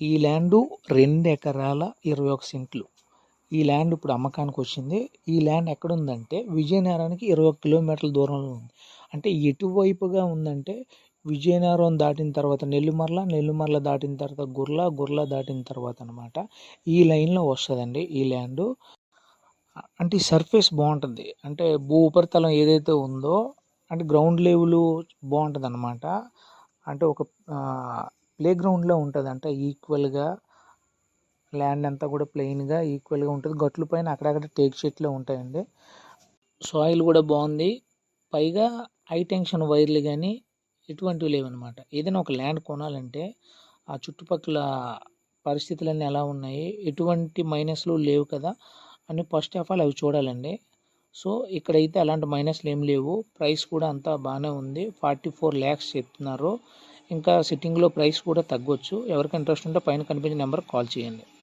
ఈ ల్యాండు 2 ఎకరాల 21 సెంట్లు. ఈ ల్యాండ్ ఇప్పుడు అమ్మకానికి వచ్చింది. ఈ ల్యాండ్ ఎక్కడుందంటే విజయనగరానికి 21 కిలోమీటర్ల దూరంలో ఉంది. అంటే ఎటువైపుగా ఉందంటే విజయనగరం దాటిన తర్వాత నెల్లిమర్ల, నెల్లిమర్ల దాటిన తర్వాత గుర్ల, గుర్ల దాటిన తర్వాత అనమాట ఈ లైన్లో వస్తుందండి ఈ ల్యాండు. అంటే ఈ సర్ఫేస్ బాగుంటుంది. అంటే భూ ఉపరితలం ఏదైతే ఉందో అంటే గ్రౌండ్ లెవెల్ బాగుంటుంది అనమాట. అంటే ఒక ప్లే గ్రౌండ్లో ఉంటుంది. అంటే ఈక్వల్గా ల్యాండ్ అంతా కూడా ప్లెయిన్గా ఈక్వల్గా ఉంటుంది. గట్ల పైన అక్కడక్కడ టేక్ చెట్లు ఉంటాయండి. సాయిల్ కూడా బాగుంది. పైగా హై టెన్షన్ వైర్లు కానీ ఎటువంటివి లేవన్నమాట. ఏదైనా ఒక ల్యాండ్ కొనాలంటే ఆ చుట్టుపక్కల పరిస్థితులన్నీ ఎలా ఉన్నాయి, ఎటువంటి మైనస్లు లేవు కదా అని ఫస్ట్ ఆఫ్ ఆల్ అవి చూడాలండి. సో ఇక్కడైతే అలాంటి మైనస్లు ఏం లేవు. ప్రైస్ కూడా అంతా బాగానే ఉంది. 44 lakhs చెప్తున్నారు. ఇంకా సిట్టింగ్లో ప్రైస్ కూడా తగ్గొచ్చు. ఎవరికి ఇంట్రెస్ట్ ఉంటే పైన కనిపించే నెంబర్కి కాల్ చేయండి.